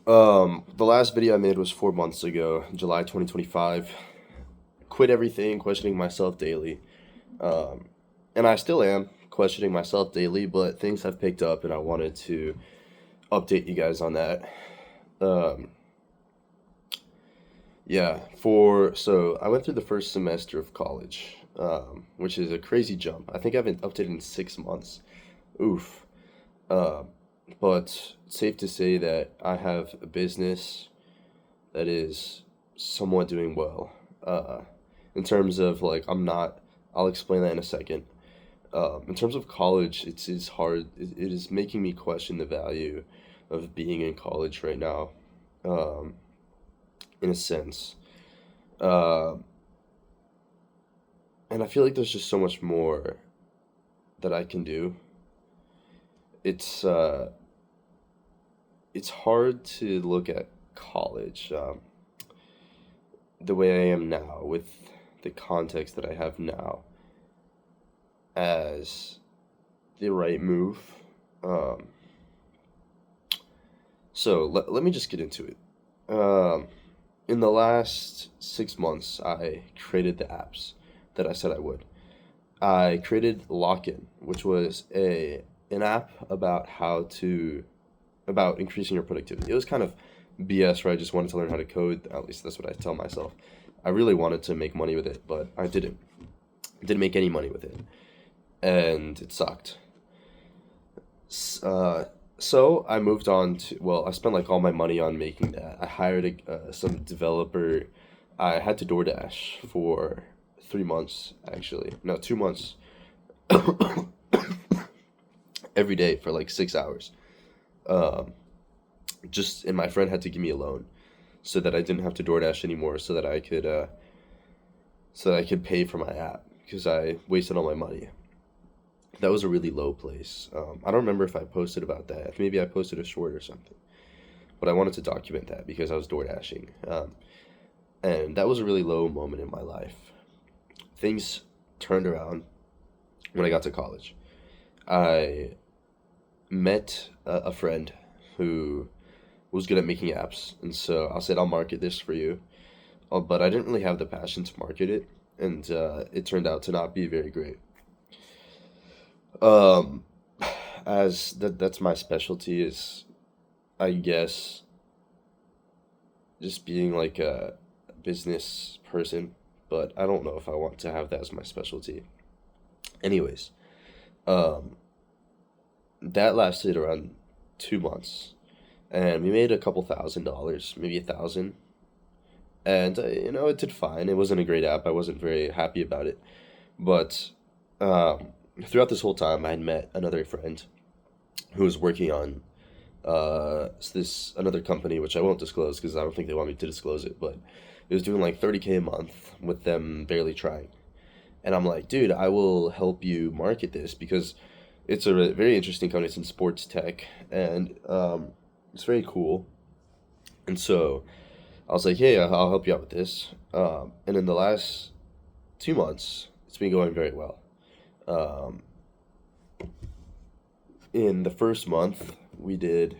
The last video I made was 4 months ago, July 2025. Quit everything, questioning myself daily. Um, and I still am questioning myself daily, but things have picked up and I wanted to update you guys on that. Um, yeah, so I went through the first semester of college, which is a crazy jump. I think I haven't updated in 6 months. Oof. Um, but safe to say that I have a business that is somewhat doing well. Uh, in terms of like, I'll explain that in a second. In terms of college, it's hard. It is making me question the value of being in college right now, um, in a sense. Uh, and I feel like there's just so much more that I can do. It's uh, it's hard to look at college the way I am now with the context that I have now as the right move. Um, let me just get into it. Um, in the last 6 months, I created the apps that I said I would. I created Lockin, which was a an app about about increasing your productivity. It was kind of BS, where I just wanted to learn how to code. At least that's what I tell myself. I really wanted to make money with it, but I didn't. Didn't make any money with it, and it sucked. S- Uh, so I moved on to, well, I spent like all my money on making that. I hired some developer. I had to DoorDash for 3 months, actually. No, 2 months, every day for like 6 hours. Um, and my friend had to give me a loan so that I didn't have to DoorDash anymore, so that I could pay for my app because I wasted all my money. That was a really low place. I don't remember if I posted about that. Maybe I posted a short or something. But I wanted to document that because I was door dashing. And that was a really low moment in my life. Things turned around when I got to college. I met a friend who was good at making apps. And so I said, I'll market this for you. But I didn't really have the passion to market it. And it turned out to not be very great. Um, that's my specialty is, I guess, just being like a business person, but I don't know if I want to have that as my specialty. Anyways, um, that lasted around 2 months, and we made a couple $1,000, maybe 1,000, and it did fine. It wasn't a great app. I wasn't very happy about it, but um, throughout this whole time, I had met another friend who was working on this another company, which I won't disclose because I don't think they want me to disclose it, but it was doing like 30K a month with them barely trying. And I'm like, dude, I will help you market this because it's a very interesting company. It's in sports tech, and it's very cool. And so I was like, hey, I'll help you out with this. And in the last 2 months, it's been going very well. Um, in the first month, we did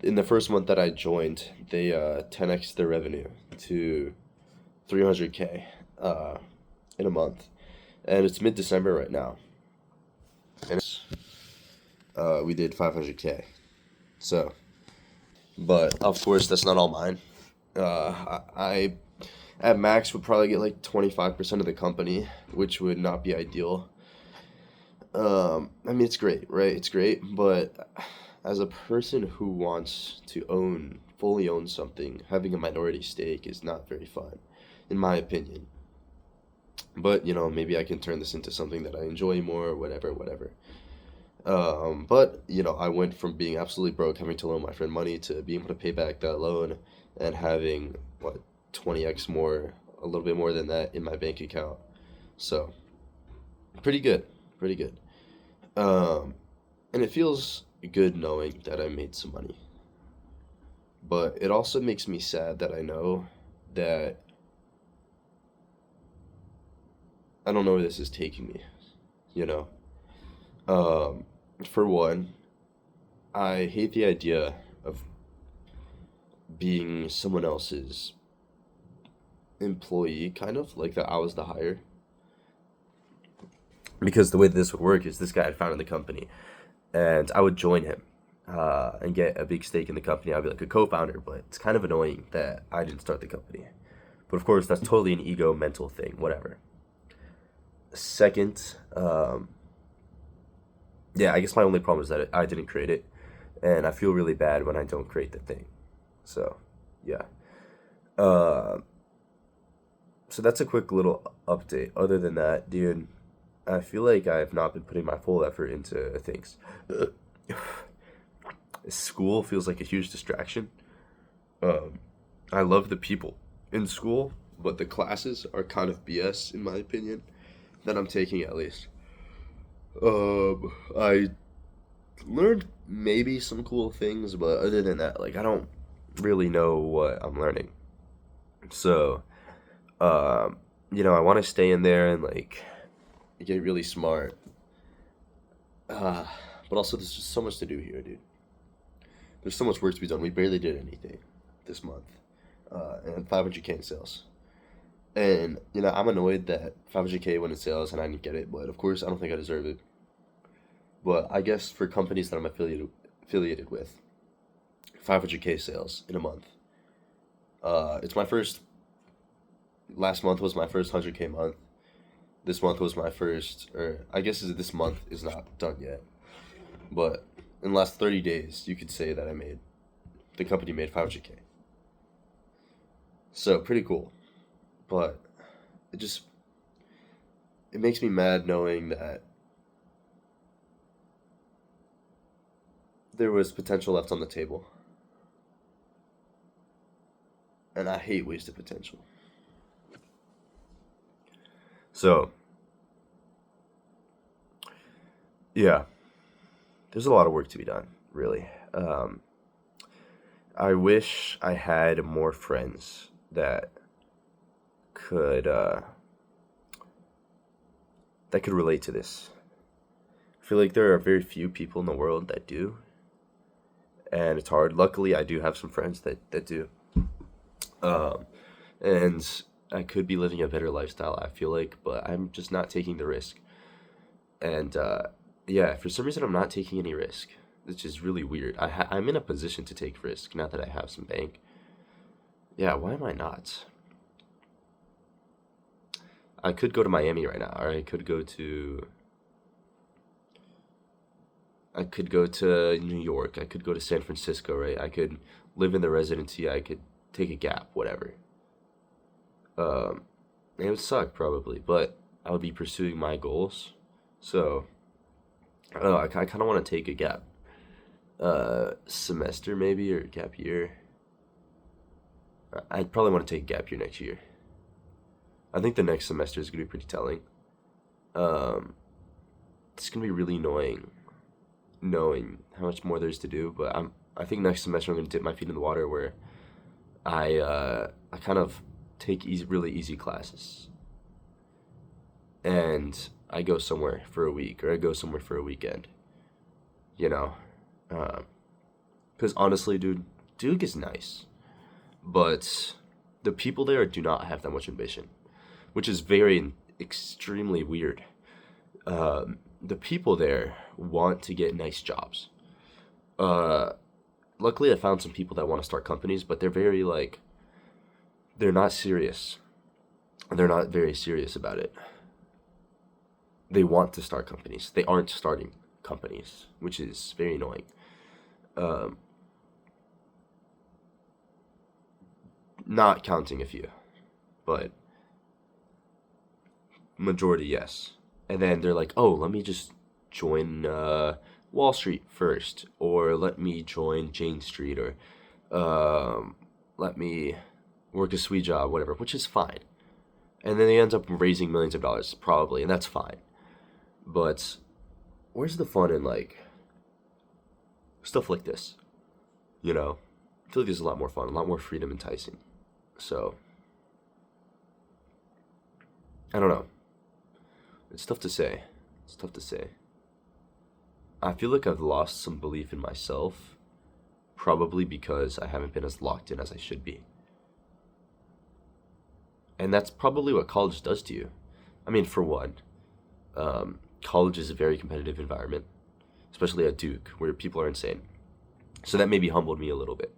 in the first month that I joined, they 10x their revenue to 300K uh, in a month, and it's mid December right now, and we did 500K. So, but of course that's not all mine. I at max would probably get like 25% of the company, which would not be ideal. I mean, it's great, right? It's great, but as a person who wants to fully own something, having a minority stake is not very fun, in my opinion. But, maybe I can turn this into something that I enjoy more, or whatever, whatever. But, I went from being absolutely broke, having to loan my friend money, to being able to pay back that loan and having, what, 20x more, a little bit more than that in my bank account. So, pretty good, pretty good. Um, and it feels good knowing that I made some money. But it also makes me sad that I know that I don't know where this is taking me, you know? Um, for one, I hate the idea of being someone else's employee, kind of like that I was the hire. Because the way that this would work is this guy had founded the company, and I would join him and get a big stake in the company. I'd be like a co-founder, but it's kind of annoying that I didn't start the company. But of course, that's totally an ego mental thing, whatever. Second, yeah, I guess my only problem is that I didn't create it, and I feel really bad when I don't create the thing. So, yeah. Uh, so that's a quick little update. Other than that, dude, I feel like I have not been putting my full effort into things. School feels like a huge distraction. Um, I love the people in school, but the classes are kind of BS in my opinion that I'm taking at least. I learned maybe some cool things, but other than that, like I don't really know what I'm learning. So, um, I want to stay in there and like get really smart. Uh, but also there's just so much to do here, dude. There's so much work to be done. We barely did anything this month, and 500K in sales. And I'm annoyed that 500K went in sales and I didn't get it, but of course I don't think I deserve it. But I guess for companies that I'm affiliated with, 500K sales in a month. It's my first. Last month was my first 100K month. This month was my first, or I guess this month is not done yet. But in the last 30 days, you could say that the company made 500K. So pretty cool. But it just, it makes me mad knowing that there was potential left on the table. And I hate wasted potential. So, yeah, there's a lot of work to be done, really. I wish I had more friends could uh, that could relate to this. I feel like there are very few people in the world that do, and it's hard. Luckily, I do have some friends that do, um, and I could be living a better lifestyle. I feel like, but I'm just not taking the risk. And yeah, for some reason, I'm not taking any risk, which is really weird. I'm in a position to take risk now that I have some bank. Yeah, why am I not? I could go to Miami right now, or I could go to New York. I could go to San Francisco, right? I could live in the residency. I could take a gap, whatever. Um, it would suck probably, but I would be pursuing my goals. So I don't know. I kind of want to take a gap semester maybe or gap year. I'd probably want to take a gap year next year. I think the next semester is gonna be pretty telling. Um, it's gonna be really annoying knowing how much more there's to do. But I think next semester I'm gonna dip my feet in the water where I kind of take really easy classes and I go somewhere for a week or I go somewhere for a weekend. You know, because honestly, dude, Duke is nice, but the people there do not have that much ambition, which is very extremely weird. The people there want to get nice jobs. Uh, Luckily, I found some people that want to start companies, but they're very like they're not serious. They're not very serious about it. They want to start companies. They aren't starting companies, which is very annoying. Um, Not counting a few, but majority yes. And then they're like, oh, let me just join Wall Street first, or let me join Jane Street, or um, let me work a sweet job, whatever, which is fine. And then they end up raising millions of dollars, probably, and that's fine. But where's the fun in like stuff like this? You know, I feel like there's a lot more fun, a lot more freedom enticing. So I don't know. It's tough to say. It's tough to say. I feel like I've lost some belief in myself probably because I haven't been as locked in as I should be. And that's probably what college does to you. I mean, for one, college is a very competitive environment, especially at Duke, where people are insane. So that maybe humbled me a little bit,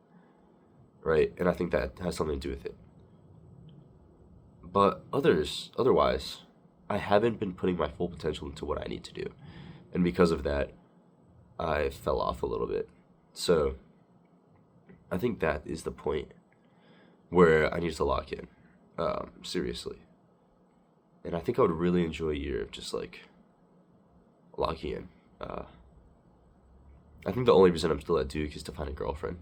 right? And I think that has something to do with it. But otherwise, I haven't been putting my full potential into what I need to do. And because of that, I fell off a little bit. So I think that is the point where I need to lock in, seriously. And I think I would really enjoy a year of just like locking in. I think the only reason I'm still at Duke is to find a girlfriend.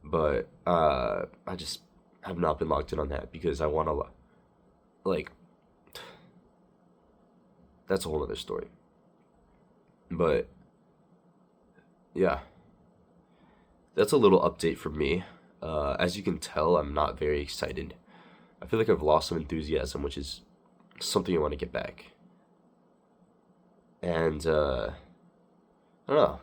But I just have not been locked in on that because I want to, like, that's a whole other story. But yeah, that's a little update from me. As you can tell, I'm not very excited. I feel like I've lost some enthusiasm, which is something I want to get back. And I don't know.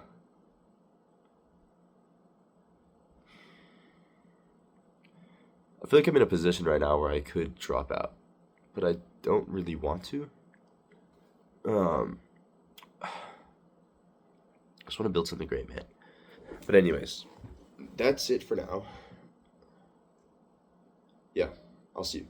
I feel like I'm in a position right now where I could drop out, but I don't really want to. Um, I just want to build something great, man. But anyways, that's it for now. Yeah, I'll see you.